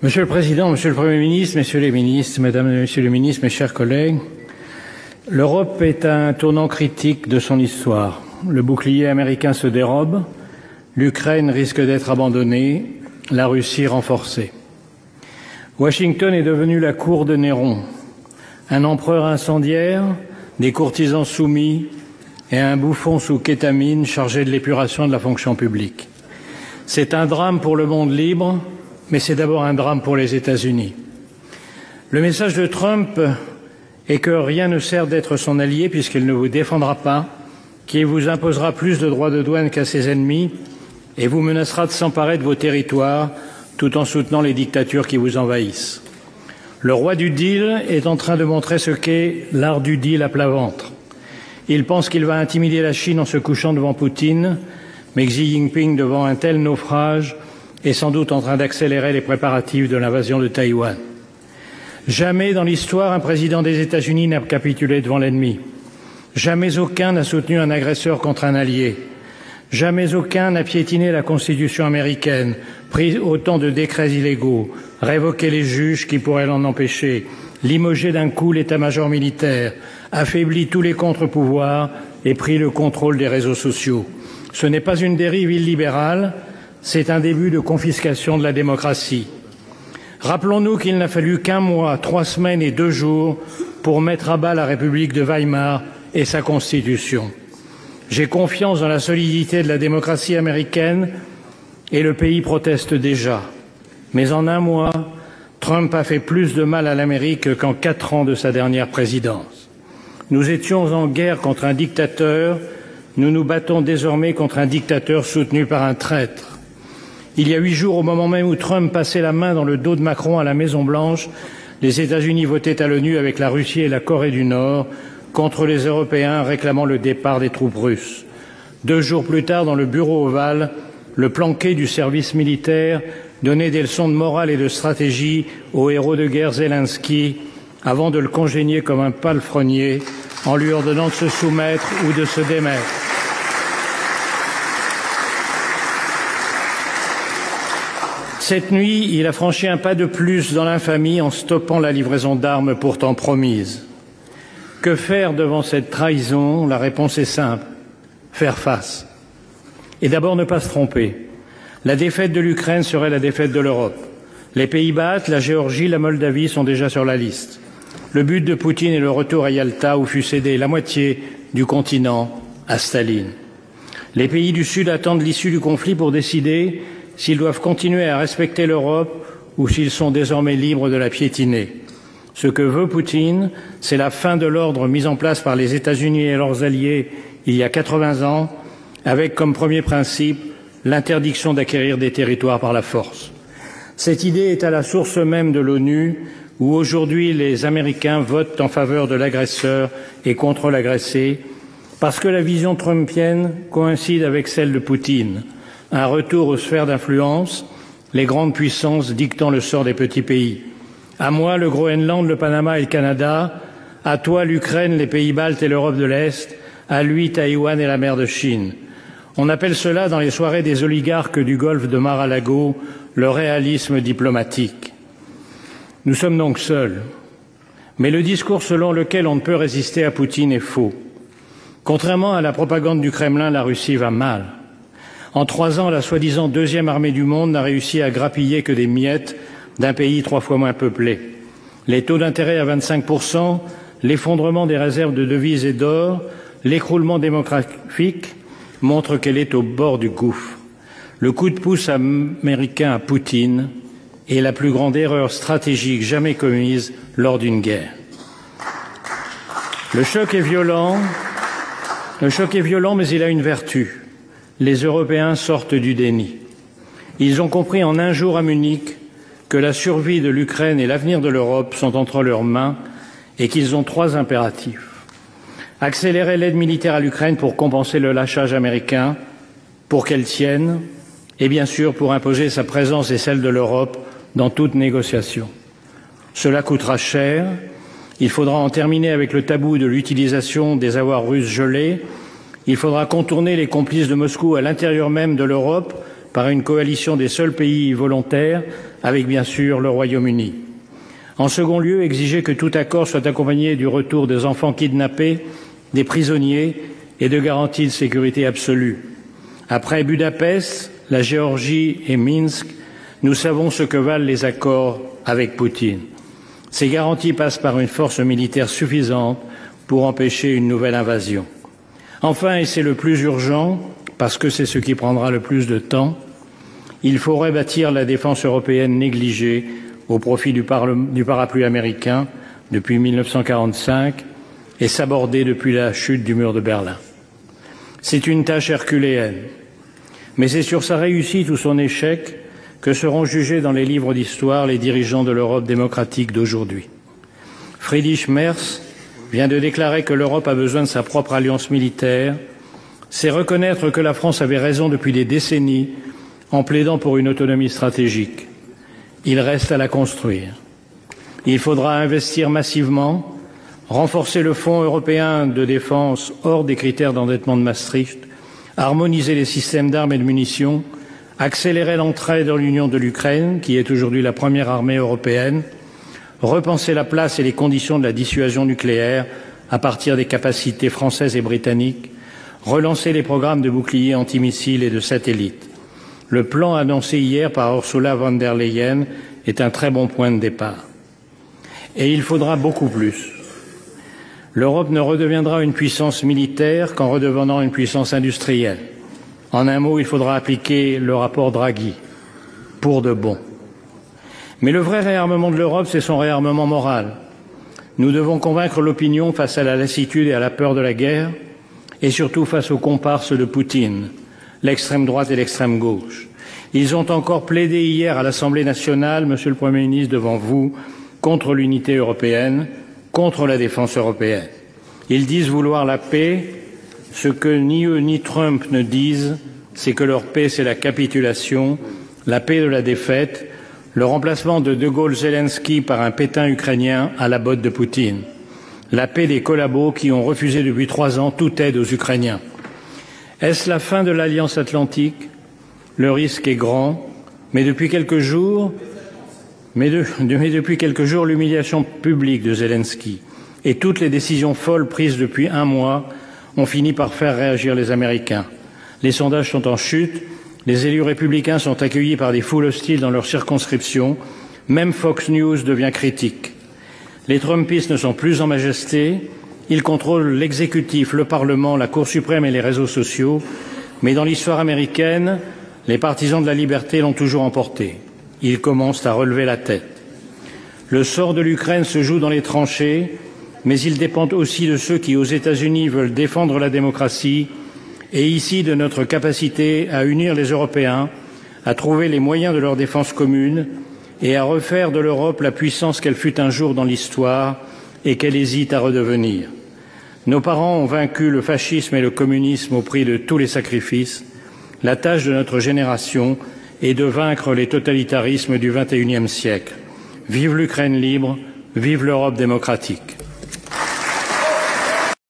Monsieur le Président, Monsieur le Premier ministre, Messieurs les ministres, Mesdames et Messieurs les ministres, mes chers collègues, l'Europe est à un tournant critique de son histoire. Le bouclier américain se dérobe, l'Ukraine risque d'être abandonnée, la Russie renforcée. Washington est devenu la cour de Néron, un empereur incendiaire, des courtisans soumis et un bouffon sous kétamine chargé de l'épuration de la fonction publique. C'est un drame pour le monde libre, mais c'est d'abord un drame pour les États-Unis. Le message de Trump est que rien ne sert d'être son allié puisqu'il ne vous défendra pas, qu'il vous imposera plus de droits de douane qu'à ses ennemis et vous menacera de s'emparer de vos territoires tout en soutenant les dictatures qui vous envahissent. Le roi du deal est en train de montrer ce qu'est l'art du deal à plat ventre. Il pense qu'il va intimider la Chine en se couchant devant Poutine, mais Xi Jinping, devant un tel naufrage, est sans doute en train d'accélérer les préparatifs de l'invasion de Taïwan. Jamais dans l'histoire un président des États-Unis n'a capitulé devant l'ennemi. Jamais aucun n'a soutenu un agresseur contre un allié. Jamais aucun n'a piétiné la Constitution américaine, pris autant de décrets illégaux, révoqué les juges qui pourraient l'en empêcher, limogé d'un coup l'état-major militaire, affaibli tous les contre-pouvoirs et pris le contrôle des réseaux sociaux. Ce n'est pas une dérive illibérale, c'est un début de confiscation de la démocratie. Rappelons-nous qu'il n'a fallu qu'1 mois, 3 semaines et 2 jours pour mettre à bas la République de Weimar et sa Constitution. J'ai confiance dans la solidité de la démocratie américaine et le pays proteste déjà. Mais en 1 mois, Trump a fait plus de mal à l'Amérique qu'en 4 ans de sa dernière présidence. Nous étions en guerre contre un dictateur, nous nous battons désormais contre un dictateur soutenu par un traître. Il y a 8 jours, au moment même où Trump passait la main dans le dos de Macron à la Maison-Blanche, les États-Unis votaient à l'ONU avec la Russie et la Corée du Nord contre les Européens réclamant le départ des troupes russes. 2 jours plus tard, dans le bureau ovale, le planqué du service militaire donnait des leçons de morale et de stratégie au héros de guerre Zelensky avant de le congédier comme un palefrenier en lui ordonnant de se soumettre ou de se démettre. Cette nuit, il a franchi un pas de plus dans l'infamie en stoppant la livraison d'armes pourtant promise. Que faire devant cette trahison? La réponse est simple. Faire face. Et d'abord ne pas se tromper. La défaite de l'Ukraine serait la défaite de l'Europe. Les pays baltes, la Géorgie, la Moldavie sont déjà sur la liste. Le but de Poutine est le retour à Yalta où fut cédé la moitié du continent à Staline. Les pays du Sud attendent l'issue du conflit pour décider s'ils doivent continuer à respecter l'Europe ou s'ils sont désormais libres de la piétiner. Ce que veut Poutine, c'est la fin de l'ordre mis en place par les États-Unis et leurs alliés il y a 80 ans, avec comme premier principe l'interdiction d'acquérir des territoires par la force. Cette idée est à la source même de l'ONU, où aujourd'hui les Américains votent en faveur de l'agresseur et contre l'agressé, parce que la vision trumpienne coïncide avec celle de Poutine. Un retour aux sphères d'influence, les grandes puissances dictant le sort des petits pays. À moi, le Groenland, le Panama et le Canada. À toi, l'Ukraine, les pays baltes et l'Europe de l'Est. À lui, Taïwan et la mer de Chine. On appelle cela, dans les soirées des oligarques du golfe de Mar-a-Lago, le réalisme diplomatique. Nous sommes donc seuls. Mais le discours selon lequel on ne peut résister à Poutine est faux. Contrairement à la propagande du Kremlin, la Russie va mal. En 3 ans, la soi-disant 2e armée du monde n'a réussi à grappiller que des miettes d'un pays 3 fois moins peuplé. Les taux d'intérêt à 25%, l'effondrement des réserves de devises et d'or, l'écroulement démographique montrent qu'elle est au bord du gouffre. Le coup de pouce américain à Poutine est la plus grande erreur stratégique jamais commise lors d'une guerre. Le choc est violent, mais il a une vertu. Les Européens sortent du déni. Ils ont compris en 1 jour à Munich que la survie de l'Ukraine et l'avenir de l'Europe sont entre leurs mains et qu'ils ont 3 impératifs. Accélérer l'aide militaire à l'Ukraine pour compenser le lâchage américain, pour qu'elle tienne, et bien sûr pour imposer sa présence et celle de l'Europe dans toute négociation. Cela coûtera cher. Il faudra en terminer avec le tabou de l'utilisation des avoirs russes gelés. Il faudra contourner les complices de Moscou à l'intérieur même de l'Europe, par une coalition des seuls pays volontaires, avec bien sûr le Royaume-Uni. En second lieu, exiger que tout accord soit accompagné du retour des enfants kidnappés, des prisonniers et de garanties de sécurité absolue. Après Budapest, la Géorgie et Minsk, nous savons ce que valent les accords avec Poutine. Ces garanties passent par une force militaire suffisante pour empêcher une nouvelle invasion. Enfin, et c'est le plus urgent, parce que c'est ce qui prendra le plus de temps, il faut rebâtir la défense européenne négligée au profit du parapluie américain depuis 1945 et sabordée depuis la chute du mur de Berlin. C'est une tâche herculéenne, mais c'est sur sa réussite ou son échec que seront jugés dans les livres d'histoire les dirigeants de l'Europe démocratique d'aujourd'hui. Friedrich Merz vient de déclarer que l'Europe a besoin de sa propre alliance militaire. C'est reconnaître que la France avait raison depuis des décennies en plaidant pour une autonomie stratégique. Il reste à la construire. Il faudra investir massivement, renforcer le Fonds européen de défense hors des critères d'endettement de Maastricht, harmoniser les systèmes d'armes et de munitions, accélérer l'entrée dans l'Union de l'Ukraine, qui est aujourd'hui la première armée européenne, repenser la place et les conditions de la dissuasion nucléaire à partir des capacités françaises et britanniques, relancer les programmes de boucliers antimissiles et de satellites. Le plan annoncé hier par Ursula von der Leyen est un très bon point de départ. Et il faudra beaucoup plus. L'Europe ne redeviendra une puissance militaire qu'en redevenant une puissance industrielle. En un mot, il faudra appliquer le rapport Draghi, pour de bon. Mais le vrai réarmement de l'Europe, c'est son réarmement moral. Nous devons convaincre l'opinion face à la lassitude et à la peur de la guerre, et surtout face aux comparses de Poutine, l'extrême droite et l'extrême gauche. Ils ont encore plaidé hier à l'Assemblée nationale, Monsieur le Premier ministre, devant vous, contre l'unité européenne, contre la défense européenne. Ils disent vouloir la paix. Ce que ni eux ni Trump ne disent, c'est que leur paix, c'est la capitulation, la paix de la défaite, le remplacement de De Gaulle-Zelensky par un Pétain ukrainien à la botte de Poutine, la paix des collabos qui ont refusé depuis 3 ans toute aide aux Ukrainiens. Est-ce la fin de l'Alliance atlantique? Le risque est grand, mais depuis quelques jours, l'humiliation publique de Zelensky et toutes les décisions folles prises depuis 1 mois ont fini par faire réagir les Américains. Les sondages sont en chute, les élus républicains sont accueillis par des foules hostiles dans leurs circonscriptions, même Fox News devient critique. Les Trumpistes ne sont plus en majesté, ils contrôlent l'exécutif, le Parlement, la Cour suprême et les réseaux sociaux, mais dans l'histoire américaine, les partisans de la liberté l'ont toujours emporté. Ils commencent à relever la tête. Le sort de l'Ukraine se joue dans les tranchées, mais il dépend aussi de ceux qui, aux États-Unis, veulent défendre la démocratie et ici de notre capacité à unir les Européens, à trouver les moyens de leur défense commune et à refaire de l'Europe la puissance qu'elle fut un jour dans l'histoire et qu'elle hésite à redevenir. Nos parents ont vaincu le fascisme et le communisme au prix de tous les sacrifices. La tâche de notre génération est de vaincre les totalitarismes du XXIe siècle. Vive l'Ukraine libre, vive l'Europe démocratique.